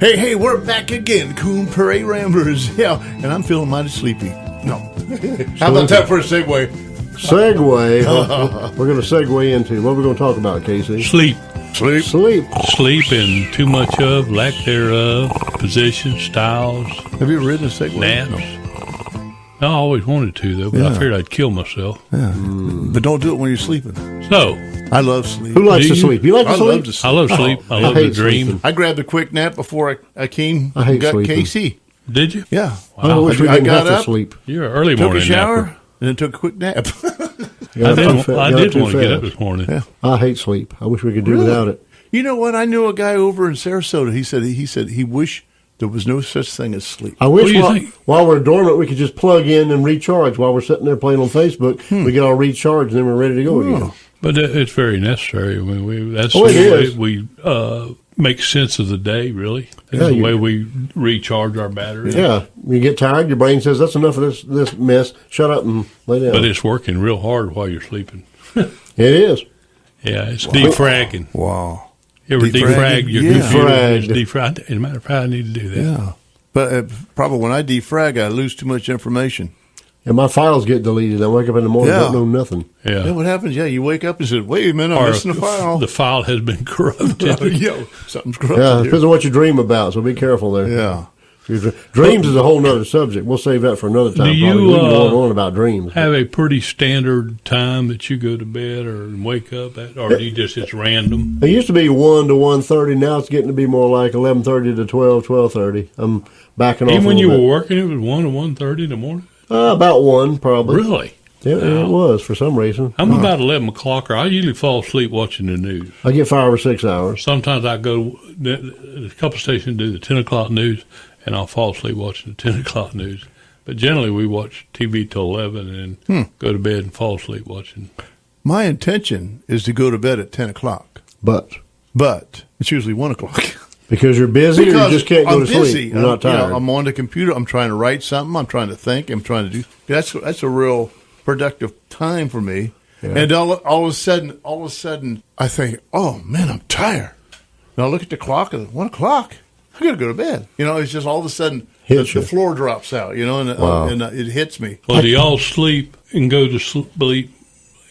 Hey, we're back again, Coon Prairie Ramblers. Yeah, and I'm feeling mighty sleepy. No. How about that for a segue? Segue. We're going to segue into, what are we going to talk about, Casey? Sleep. Sleep And too much of, lack thereof, positions, styles. Have you ever ridden a Segway? Naps. I always wanted to, though, but I figured I'd kill myself. Yeah. But don't do it when you're sleeping. So, I love sleep. Who likes to sleep? You like to sleep? Love I love sleep. I love to dream. sleeping. I grabbed a quick nap before I came I hate got sleeping. KC. Did you? Yeah. I wish we I didn't got have to up, sleep. You're an early took a morning shower, napper. and then took a quick nap. I did want to get up this morning. Yeah. I hate sleep. I wish we could do without it. You know what? I knew a guy over in Sarasota. He said he wished there was no such thing as sleep. I wish What do you think? while we're dormant, we could just plug in and recharge. While we're sitting there playing on Facebook, we get all recharged and then we're ready to go again. But it's very necessary. I mean, that's Oh, it the way is. we make sense of the day, really. That's Yeah, the you- way we recharge our battery. Yeah, you get tired, your brain says, that's enough of this mess. Shut up and lay down. But it's working real hard while you're sleeping. It is. Yeah, it's defragging. Wow. You ever defrag your Yeah. computer? It's Defragged. As a matter of fact, I need to do that. Yeah. But probably when I defrag, I lose too much information. And my files get deleted. I wake up in the morning, don't know nothing. Yeah. Yeah, what happens? Yeah, you wake up and say, wait a minute, I'm Or missing a file. the file has been corrupted. Yo, something's Yeah, corrupted here. depends on what you dream about, so be careful there. Yeah. Dreams is a whole nother subject. We'll save that for another time. Do you, probably. We can go on about dreams. Have a pretty standard time that you go to bed or wake up at, or do you just it's random? It used to be 1 to 1:30. Now it's getting to be more like 11:30 to 12:30. I'm backing off. Even when a you were little working, it was 1 to 1:30 in the morning. bit. About 1 probably. Really? Yeah, it was for some reason. I'm about 11 o'clock, or I usually fall asleep watching the news. I get 5 or 6 hours. Sometimes I go, a couple stations do the 10 o'clock news, and I'll fall asleep watching the 10 o'clock news. But generally, we watch TV till 11 and go to bed and fall asleep watching. My intention is to go to bed at 10 o'clock, But it's usually 1 o'clock. because you're busy, or you just can't go I'm to busy. sleep. You're not tired. I'm on the computer. I'm trying to write something. I'm trying to think. I'm trying to do. That's a real productive time for me. Yeah. And all of a sudden, I think, oh man, I'm tired. And I look at the clock and 1 o'clock. I got to go to bed. You know, it's just all of a sudden the floor drops out. You know, and it hits me. Well, do y'all sleep and go to sleep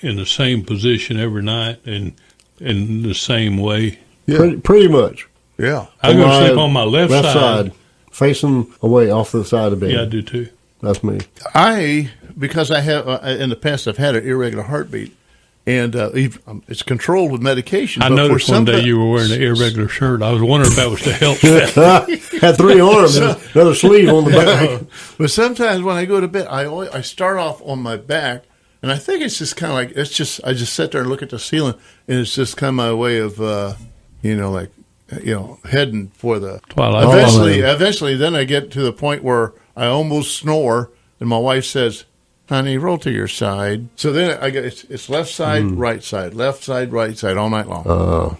in the same position every night and in the same way? Yeah, Pretty much. yeah. I go to sleep on my left side. facing away off the side of the bed. Yeah, I do too. That's me. Because I have in the past I've had an irregular heartbeat, and it's controlled with medication. I but noticed for one day somebody- you were wearing an irregular shirt. I was wondering if that was to help that. Had 3 arms, and another sleeve on the back. But sometimes when I go to bed, I start off on my back, and I think it's just kind of like I just sit there and look at the ceiling, and it's just kind of my way of heading for the Twilight. Eventually, then I get to the point where I almost snore, and my wife says, "Honey, roll to your side." So then I get it's left side, right side all night long.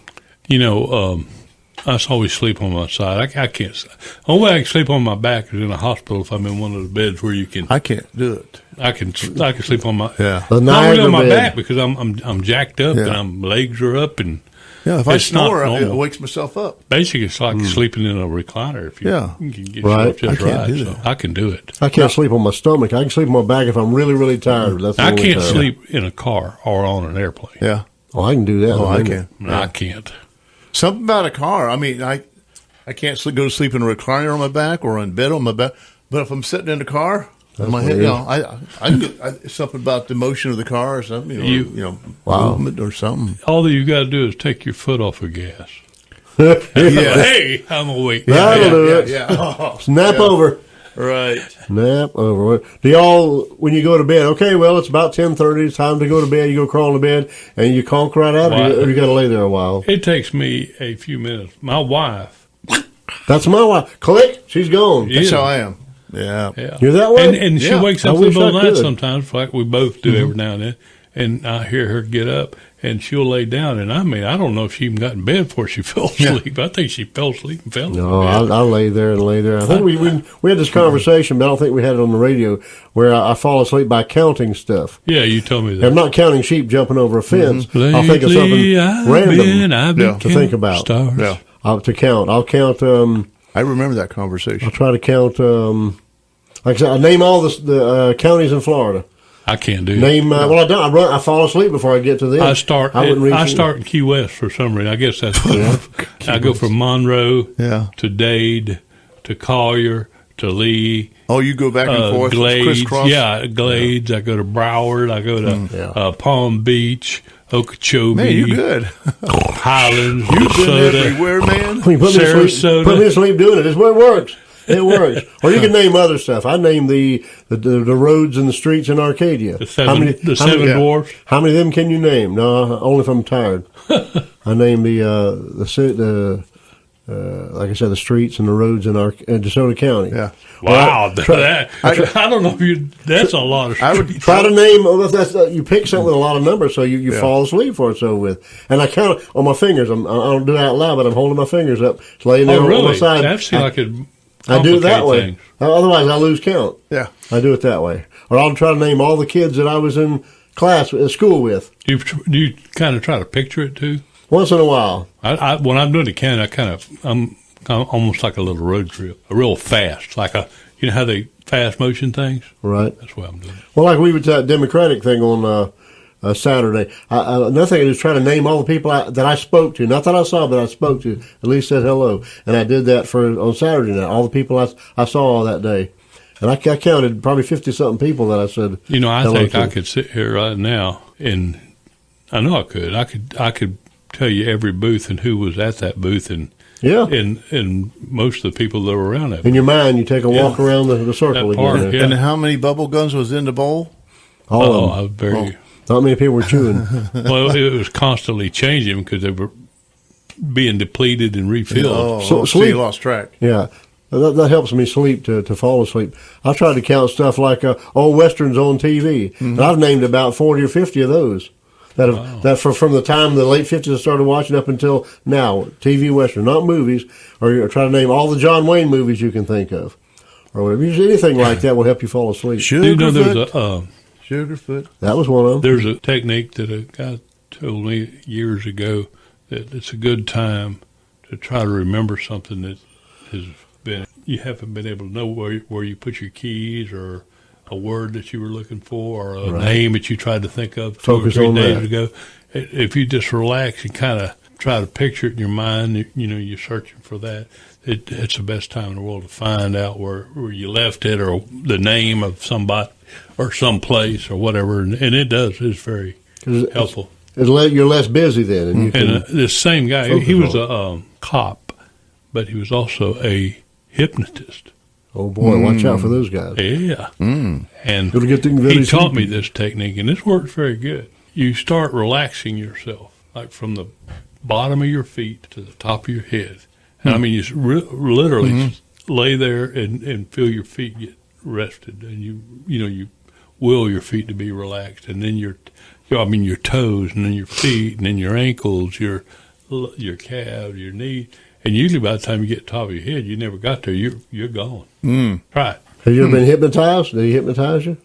I always sleep on my side. I can't. The only way I can sleep on my back is in a hospital if I'm in one of those beds where you can. I can't do it. I can sleep on my. Yeah. The Not really Niagara on my bed. back because I'm jacked up Yeah. and my legs are up and. Yeah, if I It's not snore, it normal. wakes myself up. Basically, it's like sleeping in a recliner. If you can get Right. yourself just I can't right, do so that. I can do it. I can't sleep on my stomach. I can sleep on my back if I'm really, really tired. That's the I only can't time. sleep in a car or on an airplane. Yeah. Oh, I can do that. Oh, I can. I can't. Something about a car. I mean, I can't go to sleep in a recliner on my back or in bed on my back. But if I'm sitting in the car, my head, weird. I can get something about the motion of the car or something. Wow. Movement or something. All that you got to do is take your foot off the gas. Yeah. Hey, I'm awake. That'll do it. Yeah. Nap over. Right. Nap over. Do y'all, when you go to bed, okay, well, it's about 10:30, it's time to go to bed, you go crawl in bed, and you conk right out, or you got to lay there a while? It takes me a few minutes. My wife. That's my wife. Click, she's gone. Yeah. That's how I am. Yeah. Yeah. You're that way? And she Yeah. wakes I up in the wish middle I of the night could. sometimes, like we both do every now and then. And I hear her get up, and she'll lay down. And I mean, I don't know if she even got in bed before she fell asleep. I think she fell asleep and fell asleep. No, I lay there and lay there. I think we had this conversation, but I don't think we had it on the radio, where I fall asleep by counting stuff. Yeah, you told me that. I'm not counting sheep jumping over a fence. Lately, I'll think of something random I've been to think about. Stars. Yeah. To count. I'll count I remember that conversation. I'll try to count. Like I said, I name all the counties in Florida. I can't do Name. Well, I don't. I fall asleep before I get to them. I start in Key West for some reason. I guess that's good. I go from Monroe to Dade to Collier to Lee. Oh, you go back and forth, Glades, crisscross? Yeah, Glades. Yeah. I go to Broward. I go to Palm Beach, Okeechobee. Man, you're good. Highlands, You've been Minnesota, everywhere, man. Put me to sleep. Put me to sleep doing it. It's what works. It works. Or you can name other stuff. I named the roads and the streets in Arcadia. The seven dwarfs. How many of them can you name? No, only if I'm tired. I named like I said, the streets and the roads in DeSoto County. Yeah. Wow, I don't know if that's a lot of. I would try to name. You pick something with a lot of numbers, so you fall asleep for it. So with, and I count on my fingers. I don't do it out loud, but I'm holding my fingers up, it's laying there on my side. That seems like it. I do it that way. Things. Otherwise, I lose count. Yeah, I do it that way, or I'll try to name all the kids that I was in school with. Do you kind of try to picture it too? Once in a while. When I'm doing the county, I'm almost like a little road trip, a real fast, like you know how they fast motion things? Right. That's what I'm doing. Well, like we would that Democratic thing on Saturday. Another thing is try to name all the people that I spoke to. Not that I saw, but I spoke to. At least said hello. And I did that on Saturday night. All the people I saw all that day. And I counted probably 50-something people that I said I think I could sit here right now, and I know I could. I could tell you every booth and who was at that booth and most of the people that were around that. In your mind, you take a walk around the circle again. And how many bubble guns was in the bowl? All of them. Not many people were chewing. Well, it was constantly changing because they were being depleted and refilled. So you lost track. Yeah. That helps me sleep to fall asleep. I try to count stuff like old westerns on TV. Mm-hmm. And I've named about 40 or 50 of those. From the time the late 50s I started watching up until now, TV Western, not movies, or try to name all the John Wayne movies you can think of, or whatever. Anything like that will help you fall asleep. Sugarfoot. That was one of them. There's a technique that a guy told me years ago that it's a good time to try to remember something that has been, you haven't been able to know where you put your keys or a word that you were looking for, or a name that you tried to think of Focus 2 or 3 on days that. ago. If you just relax and kind of try to picture it in your mind, you're searching for that. It's the best time in the world to find out where you left it, or the name of somebody or some place or whatever. And it does. It's very helpful. You're less busy then. And you can this same guy, he was a cop, but he was also a hypnotist. Oh, boy, watch out for those guys. Yeah. And he taught me this technique, and this works very good. You start relaxing yourself, like from the bottom of your feet to the top of your head. And I mean, you literally lay there and feel your feet get rested, and you will your feet to be relaxed, and then your toes, and then your feet, and then your ankles, your calves, your knee. And usually by the time you get to the top of your head, you never got there. You're gone. Try it. Have you ever been hypnotized? Did he hypnotize you?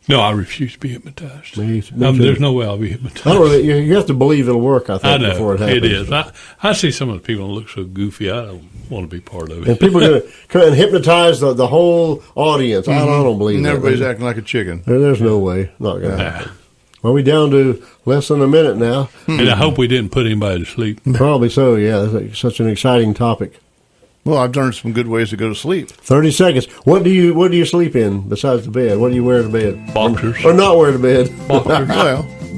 No, I refuse to be hypnotized. Me there's no way I'll be hypnotized. You have to believe it'll work, I think, I know, before it happens. It is. I see some of the people that look so goofy, I don't want to be part of it. And people are going to hypnotize the whole audience. I don't believe and that. Everybody's acting like a chicken. There's no way. Not going to happen. Well, we're down to less than a minute now. And I hope we didn't put anybody to sleep. Probably so, yeah. That's such an exciting topic. Well, I've learned some good ways to go to sleep. 30 seconds. What do you sleep in besides the bed? What do you wear to bed? Boxers. Or not wear to bed? Boxers.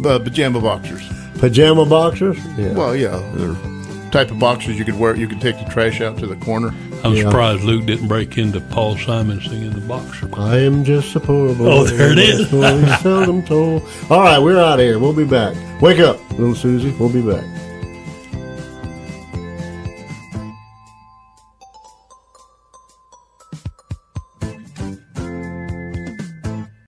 Well, pajama boxers. Pajama boxers? Yeah. Well, yeah. They're type of boxers you could wear. You could take the trash out to the corner. I'm surprised Luke didn't break into Paul Simon singing the boxer. I am just a poor boy. Oh, there it is. Seldom told. All right, we're out of here. We'll be back. Wake up, little Susie. We'll be back.